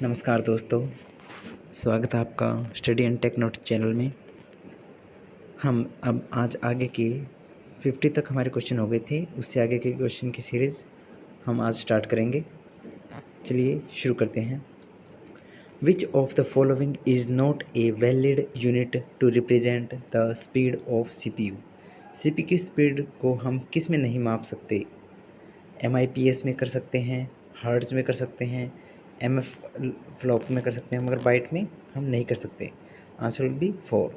नमस्कार दोस्तों, स्वागत है आपका study and tech note channel में। हम अब आज आगे के 50 तक हमारे क्वेश्चन हो गए थे, उससे आगे के क्वेश्चन की सीरीज़ हम आज स्टार्ट करेंगे। चलिए शुरू करते हैं। Which of the following is not a valid unit to represent the speed of CPU? CPU की स्पीड को हम किस में नहीं माप सकते? MIPS में कर सकते हैं, हर्ट्ज़ में कर सकते हैं, MF फ्लॉप में कर सकते हैं, मगर बाइट में हम नहीं कर सकते। Answer will be 4।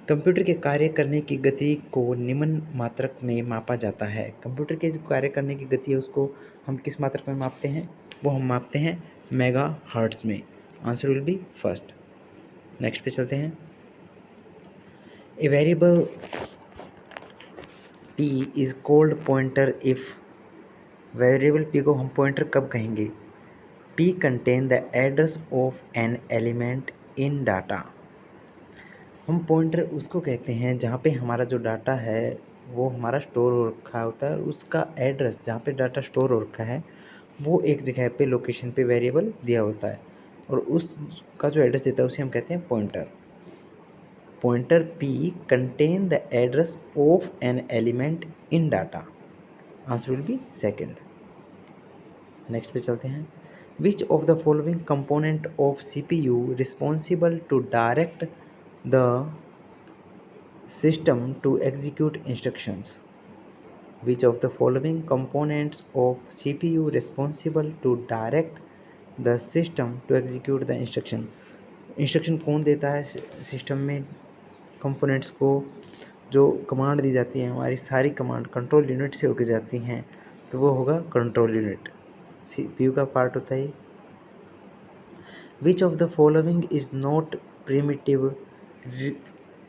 कंप्यूटर के कार्य करने की गति को निम्न मात्रक में मापा जाता है। कंप्यूटर के जो कार्य करने की गति है उसको हम किस मात्रक में मापते हैं? वो हम मापते हैं मेगा हर्ट्ज़ में। Answer will be first. Next पे चलते हैं। A variable p is called pointer if. Variable p को हम पॉइंटर कब कहेंगे? P contain the address of an element in data। हम पॉइंटर उसको कहते हैं जहाँ पे हमारा जो डाटा है वो हमारा स्टोर हो रखा होता है, उसका एड्रेस जहाँ पे डाटा स्टोर हो रखा है वो एक जगह पे लोकेशन पे वेरिएबल दिया होता है, और उसका जो एड्रेस देता है उसे हम कहते हैं pointer. Pointer P contain the address of an element in data। Answer will be second. Next पे चलते हैं। Which of the following component of CPU responsible to direct the system to execute instructions? Which of the following components of CPU responsible to direct the system to execute the instruction? Instruction कौन देता है system में? Components को जो command दी जाती है, हमारी सारी कमांड कंट्रोल यूनिट से होकर जाती हैं, तो वो होगा कंट्रोल यूनिट। CPU का पार्ट होता है। Which of the following is not primitive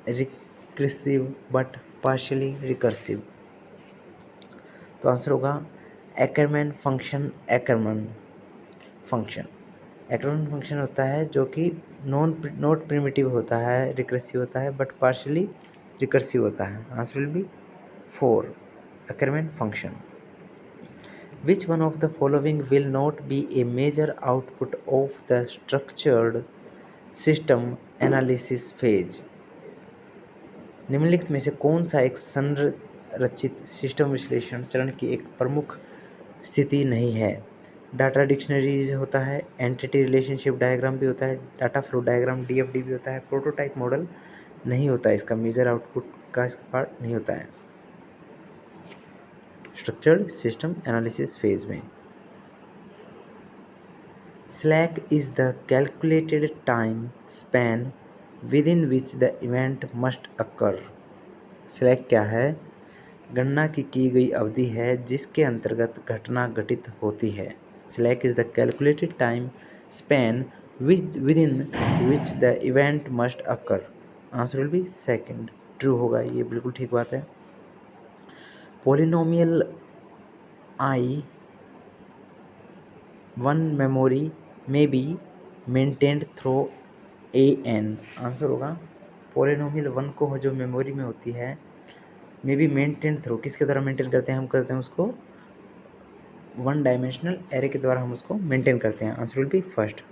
recursive but partially recursive? तो आंसर होगा एकरमैन फंक्शन। एकरमैन फंक्शन होता है जो कि नॉट प्रिमिटिव होता है, रिकर्सिव होता है, बट पार्शियली रिकर्सिव होता है। Answer will be 4, Ackermann function. Which one of the following will not be a major output of the structured system analysis phase? निम्नलिखित में से कौन सा एक संरचित सिस्टम विश्लेषण चरण की एक प्रमुख स्थिति नहीं है? डाटा डिक्शनरीज होता है, एंटिटी रिलेशनशिप डायग्राम भी होता है, डाटा फ्लो डायग्राम DFD भी होता है, प्रोटोटाइप मॉडल नहीं होता है, इसका मेजर आउटपुट का इसका पार्ट नहीं होता है स्ट्रक्चर्ड सिस्टम एनालिसिस फेज में। Slack is the calculated time span within which the event must occur। Slack क्या है? गणना की गई अवधि है जिसके अंतर्गत घटना घटित होती है। Slack is the calculated time span within which the event must occur। Answer will be second, true होगा, ये बिल्कुल ठीक बात है। पोलिनोमियल I वन मेमोरी में be maintained through AN। Answer होगा पोलिनोमियल 1 को जो मेमोरी में होती है मे बी मेंटेन थ्रू, किसके द्वारा मेंटेन करते हैं? हम करते हैं उसको वन डायमेंशनल एरे के द्वारा हम उसको मेंटेन करते हैं। Answer will be first.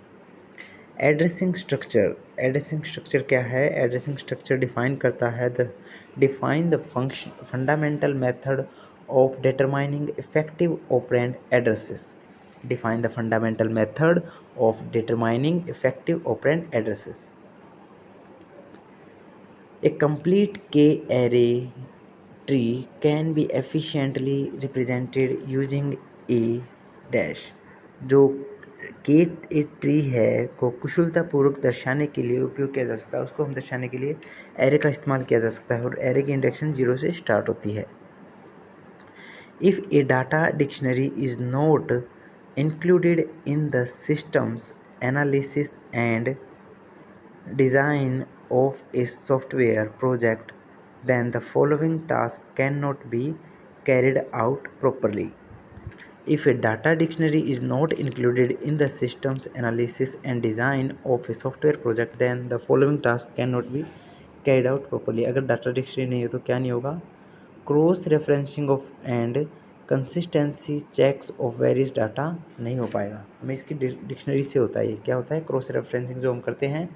Addressing structure क्या है? एड्रेसिंग स्ट्रक्चर डिफाइन करता है define the fundamental method of determining effective operand addresses. Define the fundamental method of determining effective operand addresses। A complete K-array tree can be efficiently represented using a dash। जो के tree है को कुशलतापूर्वक दर्शाने के लिए उपयोग किया जा सकता है, उसको हम दर्शाने के लिए एरे का इस्तेमाल किया जा सकता है, और एरे की इंडेक्शन 0 से स्टार्ट होती है। If a data dictionary is not included in the system's analysis and design of a software project, then the following task cannot be carried out properly। If a data dictionary is not included in the system's analysis and design of a software project, then the following task cannot be carried out properly। अगर data dictionary नहीं हो तो क्या नहीं होगा? Cross referencing of and consistency checks of various data नहीं हो पाएगा। हमें इसकी डिक्शनरी से होता है। ये क्या होता है? क्रॉस रेफरेंसिंग जो हम करते हैं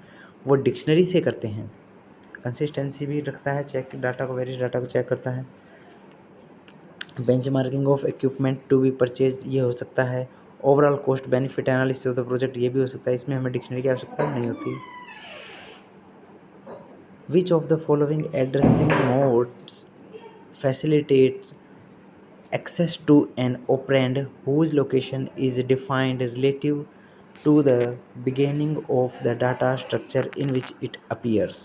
वो डिक्शनरी से करते हैं। कंसिस्टेंसी भी रखता है, चेक डाटा को, वेरियस डाटा को चेक करता है। Benchmarking of equipment to be purchase, ये हो सकता है। Overall cost benefit analysis of the project, ये भी हो सकता है। इसमें हमें डिक्शनरी की आवश्यकता नहीं होती। विच of the following addressing modes facilitates access to an operand whose location is defined relative to the beginning of the data structure in which it appears?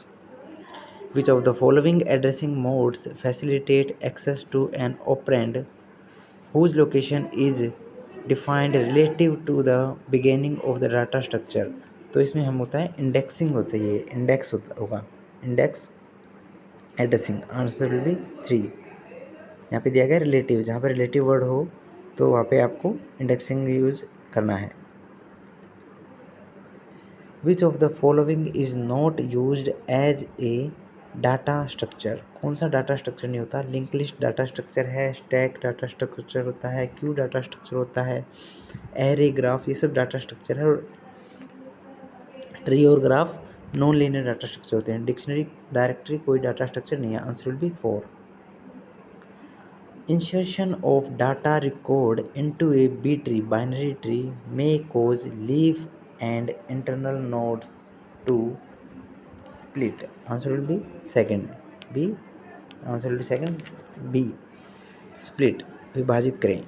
Which of the following addressing modes facilitate access to an operand whose location is defined relative to the beginning of the data structure? तो इसमें हम होता है indexing होता है, ये index होगा, index addressing. Answer will B 3। यहाँ पे दिया गया रिलेटिव, जहाँ पे रिलेटिव वर्ड हो तो वहाँ पे आपको इंडेक्सिंग यूज करना है। Which of the following is not used as a data structure? कौन सा डाटा स्ट्रक्चर नहीं होता? लिंक लिस्ट डाटा स्ट्रक्चर है, स्टैक डाटा स्ट्रक्चर होता है, क्यू डाटा स्ट्रक्चर होता है, एरे ग्राफ, ये सब डाटा स्ट्रक्चर है। और ट्री और graph non linear data structure होते हैं। डिक्शनरी डायरेक्टरी कोई डाटा स्ट्रक्चर नहीं है। Answer will be 4। Insertion of data record into a B tree, binary tree, may cause leaf and internal nodes to split. Answer will be second. B. Answer will be second. B. Split. विभाजित करें।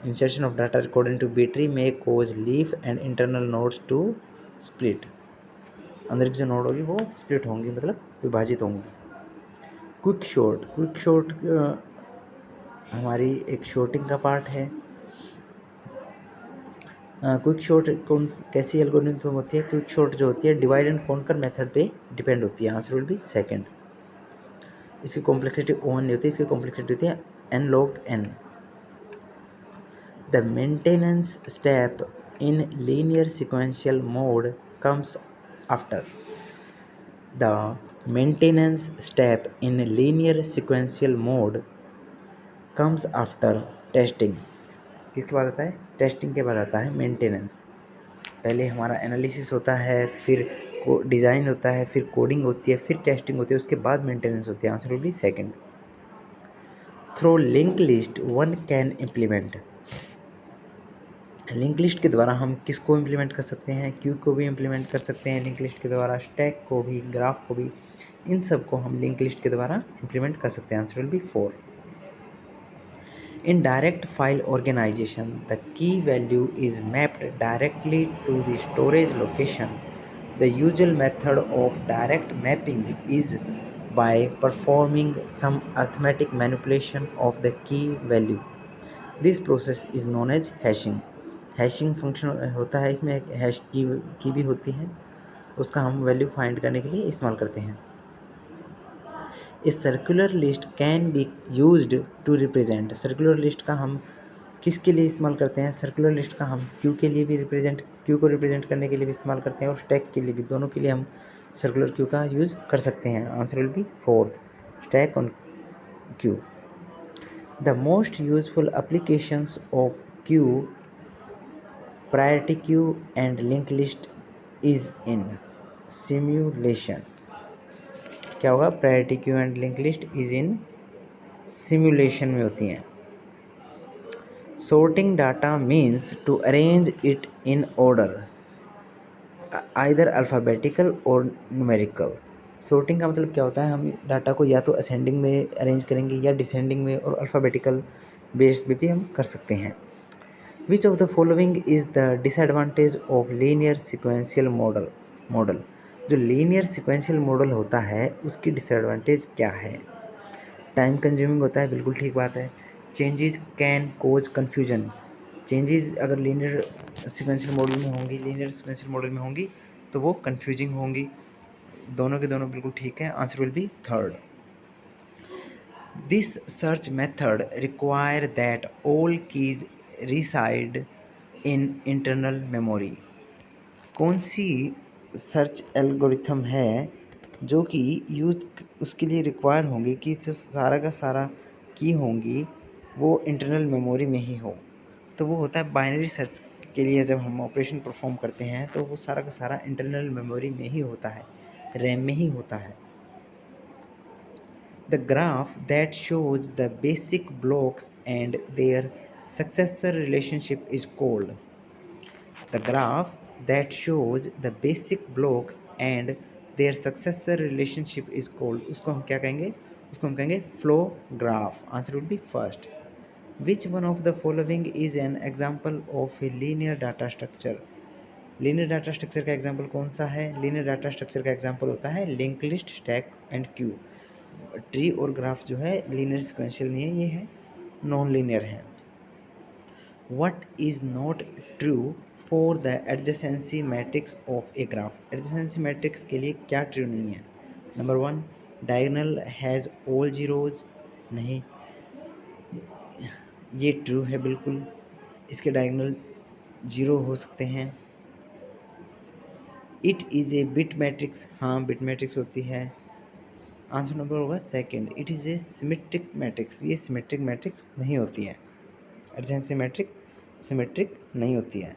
Insertion of data record into B tree may cause leaf and internal nodes to split. अंदर की जो node होगी वो split होंगी, मतलब विभाजित होंगी। क्विक शॉर्ट, क्विक शॉर्ट हमारी एक शॉर्टिंग का पार्ट है। क्विक शॉर्ट कौन कैसी एल्गोरिथम होती है? क्विक शॉर्ट जो होती है डिवाइड एंड कॉन्कर मेथड पे डिपेंड होती है। Answer will be second. इसकी कॉम्प्लेक्सिटी O(n) नहीं होती, इसकी कॉम्प्लेक्सिटी होती है n log n। The maintenance step in linear sequential mode comes after. The maintenance step in linear sequential mode comes after testing. किसके बाद आता है? टेस्टिंग के बाद आता है मेंटेनेंस। पहले हमारा एनालिसिस होता है, फिर डिज़ाइन होता है, फिर कोडिंग होती है, फिर टेस्टिंग होती है, उसके बाद मेंटेनेंस होती है। Answer will be second. Through link list one can implement. Link list के द्वारा हम किसको इम्प्लीमेंट कर सकते हैं? क्यू को भी इम्प्लीमेंट कर सकते हैं लिंक लिस्ट के द्वारा, स्टैक को भी, ग्राफ को भी, इन सब को हम लिंक लिस्ट के द्वारा इम्प्लीमेंट कर सकते हैं। Answer will be 4। In direct file organization, the key value is mapped directly to the storage location. The usual method of direct mapping is by performing some arithmetic manipulation of the key value. This process is known as hashing. Hashing function होता है, इसमें एक hash की भी होती है, उसका हम वैल्यू फाइंड करने के लिए इस्तेमाल करते हैं। A circular list can be used to represent. Circular list का हम किसके लिए इस्तेमाल करते हैं? सर्कुलर लिस्ट का हम क्यू के लिए भी क्यू को रिप्रेजेंट करने के लिए भी इस्तेमाल करते हैं, और स्टैक के लिए भी, दोनों के लिए हम सर्कुलर क्यू का यूज़ कर सकते हैं। Answer will B 4th, stack on Q. The most useful applications of Q, priority queue and link list is in simulation. क्या होगा? Priority queue and link list is in simulation में होती हैं। sorting data means to arrange it in order, either alphabetical or numerical. sorting का मतलब क्या होता है? हम डाटा को या तो असेंडिंग में अरेंज करेंगे या डिसेंडिंग में, और अल्फ़ाबेटिकल बेस पे भी हम कर सकते हैं। Which of the following is the disadvantage of linear sequential model? जो लीनियर सिक्वेंशियल मॉडल होता है उसकी डिसएडवांटेज क्या है? टाइम कंज्यूमिंग होता है, बिल्कुल ठीक बात है। Changes can cause confusion. Changes अगर लीनियर सिक्वेंशियल मॉडल में होंगी तो वो कन्फ्यूजिंग होंगी। दोनों के दोनों बिल्कुल ठीक है। Answer will be 3rd। This search method require that all keys reside in internal memory. कौन सी सर्च एल्गोरिथम है जो कि यूज़ उसके लिए रिक्वायर होंगी कि जो सारा का सारा की होंगी वो इंटरनल मेमोरी में ही हो। तो वो होता है बाइनरी सर्च के लिए जब हम ऑपरेशन परफॉर्म करते हैं तो वो सारा का सारा इंटरनल मेमोरी में ही होता है, रैम में ही होता है। The graph that shows the basic blocks and their successor relationship is called. The graph that shows the basic blocks and their successor relationship is called, उसको हम क्या कहेंगे, उसको हम कहेंगे flow graph. Answer would be first. Which one of the following is an example of a linear data structure? Linear data structure का example कौन सा है? लीनियर डाटा स्ट्रक्चर का एग्जाम्पल होता है link list, stack and Q. Tree और graph जो है लीनियर सिक्वेंशियल नहीं है, ये है नॉन लीनियर है। What is not true for the adjacency matrix of a graph? Adjacency matrix के लिए क्या ट्रू नहीं है? Number 1, diagonal has all zeros. नहीं, ये ट्रू है बिल्कुल, इसके डायगोनल जीरो हो सकते हैं। It is a bit matrix, हाँ बिट मैट्रिक्स होती है। आंसर नंबर होगा second, it is a symmetric matrix, ये सिमेट्रिक मैट्रिक्स नहीं होती है। एडजेंसी मैट्रिक सिमेट्रिक नहीं होती है।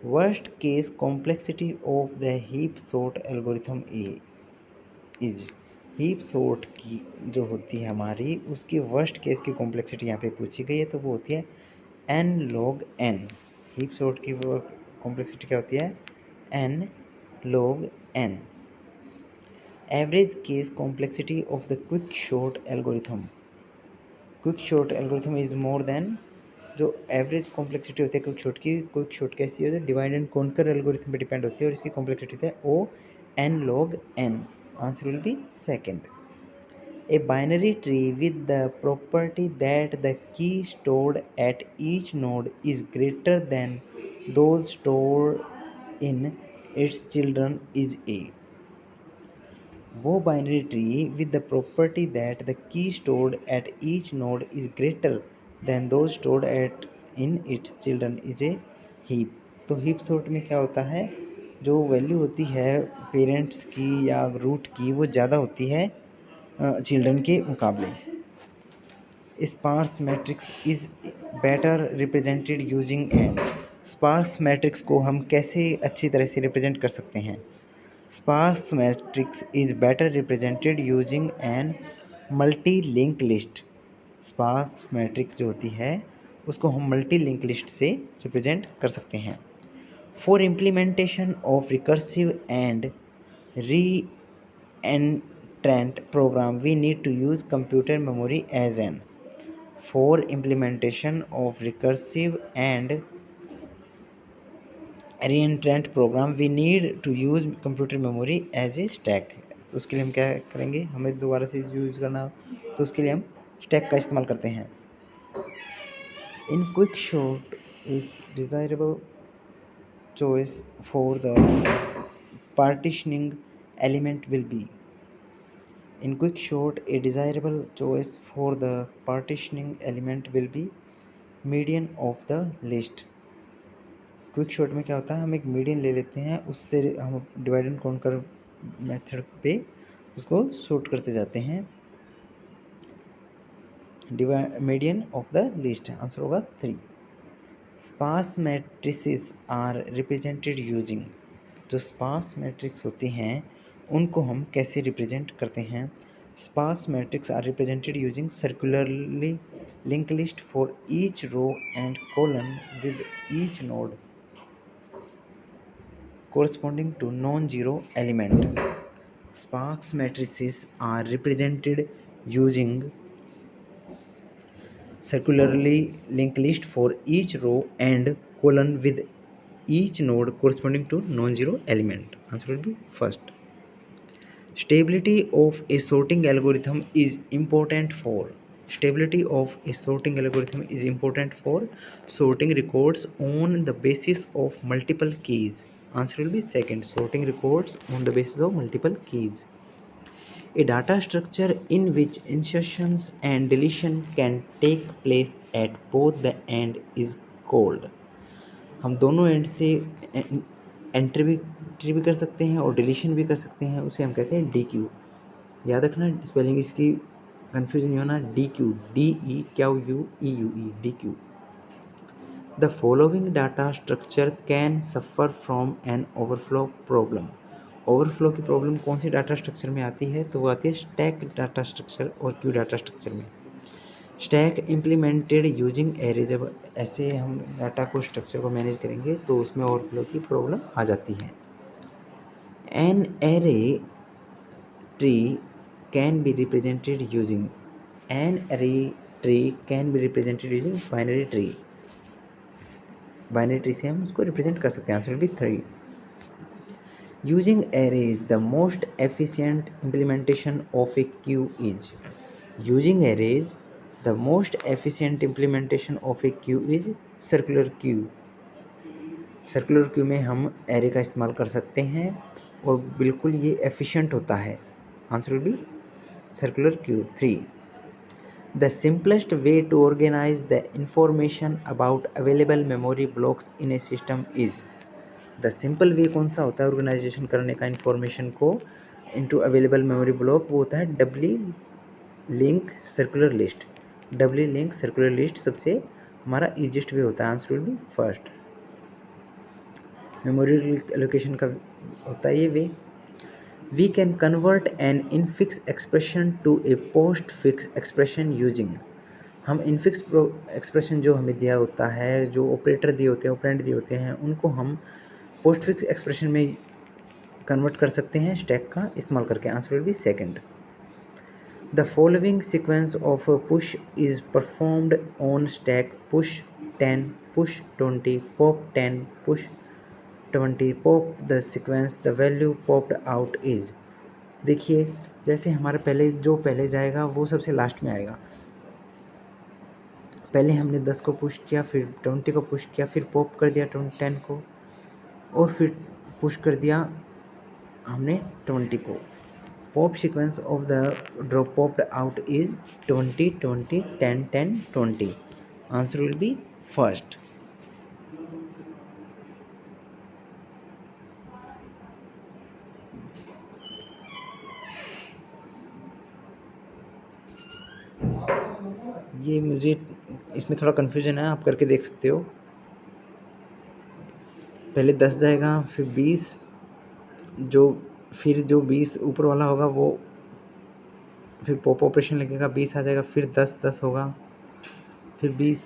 Worst case complexity of the heap sort algorithm is, heap sort की जो होती है हमारी, उसकी वर्स्ट केस की कॉम्प्लेक्सिटी यहाँ पे पूछी गई है, तो वो होती है n log n। Heap sort की वो कॉम्प्लेक्सिटी क्या होती है? n log n। Average case complexity of the quick sort algorithm, quick sort algorithm is more than, जो एवरेज कॉम्प्लेक्सिटी होती है क्विक शॉर्ट की, क्विक शॉर्ट कैसी होती है? डिवाइड एंड कॉन्कर एल्गोरिथम पे डिपेंड होती है और इसकी कॉम्प्लेक्सिटी होती है O N log N. Answer will be second. A binary tree with the property that the key stored at each node is greater than those stored in its children is a. वो binary tree with the property that the key stored at each node is greater than those stored at in its children is a heap. तो heap sort में क्या होता है, जो value होती है parents की या रूट की वो ज़्यादा होती है चिल्ड्रन के मुकाबले। Sparse matrix is better represented using N. Sparse matrix को हम कैसे अच्छी तरह से रिप्रेजेंट कर सकते हैं? Sparse matrix is better represented using an multi link list. Sparse matrix जो होती है उसको हम मल्टी लिंक लिस्ट से रिप्रेजेंट कर सकते हैं। For implementation of recursive and reentrant program we need to use computer memory as an. For implementation of recursive and reentrant program we need to use computer memory as a stack. तो उसके लिए हम क्या करेंगे, हमें दोबारा से use करना, तो उसके लिए हम स्टैक का इस्तेमाल करते हैं। In quick short is desirable choice for the partitioning element will be. In quick short A desirable choice for the partitioning element will be median of the list. Quick short में क्या होता है, हम एक मीडियन ले लेते हैं, उससे हम डिवाइड एंड कॉन्कर मेथड पे उसको शॉर्ट करते जाते हैं, median of the list. Answer होगा 3। Sparse matrices are represented using. जो स्पार्स मैट्रिक्स होती हैं उनको हम कैसे रिप्रेजेंट करते हैं? Sparse matrix are represented using circularly link list for each row and column with each node corresponding to non-zero element. Sparse matrices are represented using circularly linked list for each row and column with each node corresponding to non-zero element. Answer will be first. Stability of a sorting algorithm is important for. Stability of a sorting algorithm is important for sorting records on the basis of multiple keys. Answer will be second, sorting records on the basis of multiple keys. A data structure in which insertions and deletion can take place at both the end is called. हम दोनों and से entry भी कर सकते हैं और deletion भी कर सकते हैं, उसे हम कहते हैं डी क्यू। याद रखना स्पेलिंग इसकी कन्फ्यूज नहीं होना, DQ, DEQUEUE, DQ। The following data structure can suffer from an overflow problem. Overflow की प्रॉब्लम कौन सी डाटा स्ट्रक्चर में आती है? तो वो आती है स्टैक डाटा स्ट्रक्चर और क्यू डाटा स्ट्रक्चर में। स्टैक इम्प्लीमेंटेड यूजिंग एरे, जब ऐसे हम डाटा को स्ट्रक्चर को मैनेज करेंगे तो उसमें ओवरफ्लो की प्रॉब्लम आ जाती है। An array tree can be represented using, an array tree can be represented using binary tree. Binary tree से हम उसको रिप्रेजेंट कर सकते हैं। Answer will B 3। Using arrays the most efficient implementation of A Q is. Using arrays the most efficient implementation of A Q is circular queue. Circular queue में हम array का इस्तेमाल कर सकते हैं और बिल्कुल ये एफिशिएंट होता है। Answer will B circular queue 3। The simplest way to organize the information about available memory blocks in a system is। The simple way कौन सा होता है ऑर्गेनाइजेशन करने का इंफॉर्मेशन को इनटू अवेलेबल मेमोरी ब्लॉक? वो होता है doubly link circular list. Doubly link circular list सबसे हमारा ईजिएस्ट वे होता है। Answer will be first. Memory allocation का होता है ये way. We can convert an infix expression to a postfix expression using। हम इनफिक्स एक्सप्रेशन जो हमें दिया होता है, जो ऑपरेटर दिए होते हैं, ऑपरेंड दिए होते हैं, उनको हम पोस्टफिक्स एक्सप्रेशन में कन्वर्ट कर सकते हैं स्टैक का इस्तेमाल करके। Answer will be second. The following sequence of push is performed on stack: push 10, push 20, pop 10, push 20, pop the sequence the value popped out is. देखिए जैसे हमारे पहले जो पहले जाएगा वो सबसे लास्ट में आएगा। पहले हमने 10 को पुश किया, फिर 20 को पुश किया, फिर पॉप कर दिया 10 को, और फिर पुश कर दिया हमने 20 को। Pop sequence of the drop popped out is 20 20 10 10 20। Answer will be first. ये मुझे इसमें थोड़ा कन्फ्यूजन है, आप करके देख सकते हो। पहले 10 जाएगा, फिर 20, फिर जो 20 ऊपर वाला होगा वो फिर पॉप ऑपरेशन लगेगा, 20 आ जाएगा, फिर 10 10 होगा, फिर 20।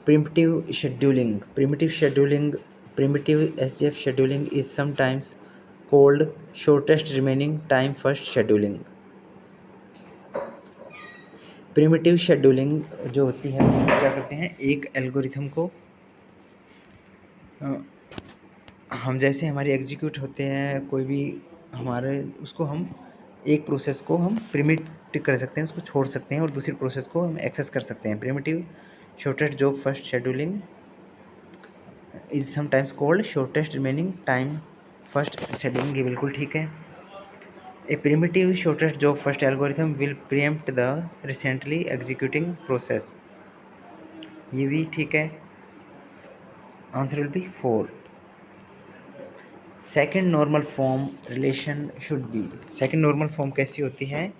Primitive scheduling. Primitive SGF scheduling is sometimes called shortest remaining time first scheduling. Primitive scheduling जो होती है, हम क्या करते हैं, एक एल्गोरिथम को हम जैसे हमारी एग्जीक्यूट होते हैं कोई भी हमारे, उसको हम एक प्रोसेस को हम प्रिमिट कर सकते हैं, उसको छोड़ सकते हैं और दूसरी प्रोसेस को हम एक्सेस कर सकते हैं। Preemptive shortest job first scheduling is sometimes called shortest remaining time first scheduling. ये बिल्कुल ठीक है। A preemptive shortest job first algorithm will preempt the recently executing process. ये भी ठीक है। Answer will be 4। Second normal form relation should be. Second normal form कैसी होती है?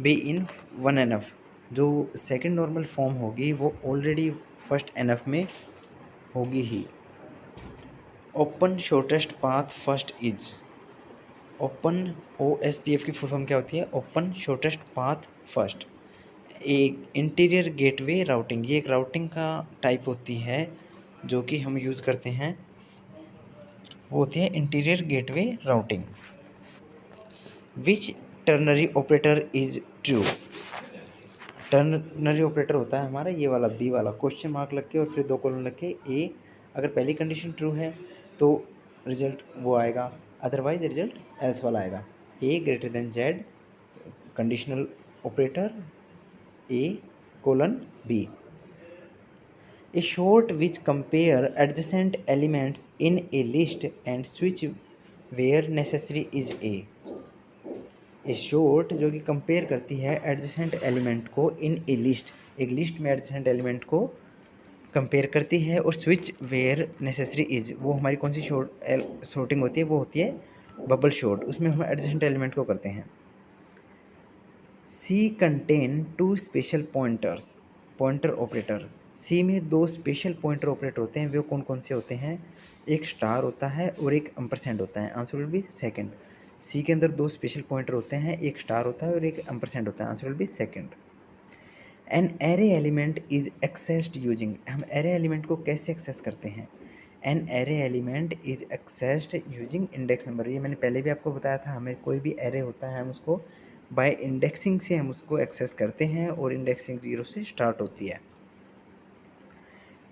Be in 1NF। जो सेकेंड नॉर्मल फॉर्म होगी वो ऑलरेडी फर्स्ट NF में होगी ही। Open shortest path first is. Open OSPF की फुल फॉर्म क्या होती है? Open shortest path first. एक इंटीरियर गेटवे राउटिंग, ये एक राउटिंग का टाइप होती है जो कि हम यूज़ करते हैं, वो होती है interior gateway routing. Which ternary operator is true? Ternary operator होता है हमारा ये वाला बी वाला, क्वेश्चन मार्क लग के और फिर 2 कॉलम लग के ए। अगर पहली कंडीशन ट्रू है तो रिजल्ट वो आएगा, अदरवाइज रिजल्ट एल्स वाला आएगा। A greater than z, conditional operator A:B। A short which compare adjacent elements in a list and switch where necessary is A। A short जो कि कंपेयर करती है एडजेसेंट एलिमेंट को इन ए list, एक list में adjacent element को compare करती है, और स्विच वेयर नेसेसरी इज, वो हमारी कौन सी शॉर्टिंग होती है, वो होती है बबल शॉर्ट, उसमें हम एडजेसेंट एलिमेंट को करते हैं। C contain two special pointers, pointer operator, C में दो स्पेशल पॉइंटर ऑपरेटर होते हैं, वो कौन कौन से होते हैं, एक स्टार होता है और एक एम्परसेंड होता है, आंसर विल बी सेकंड। सी के अंदर दो स्पेशल पॉइंटर होते हैं, एक स्टार होता है और एक एम्परसेंड होता है, answer will be second. An array element is accessed using, हम एरे एलिमेंट को कैसे एक्सेस करते हैं, an array element is accessed using index number, ये मैंने पहले भी आपको बताया था, हमें कोई भी एरे होता है हम उसको बाय इंडेक्सिंग से हम उसको एक्सेस करते हैं, और इंडेक्सिंग 0 से स्टार्ट होती है।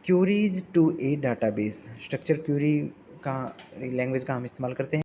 Queries to a database, structure query का लैंग्वेज का हम इस्तेमाल करते हैं।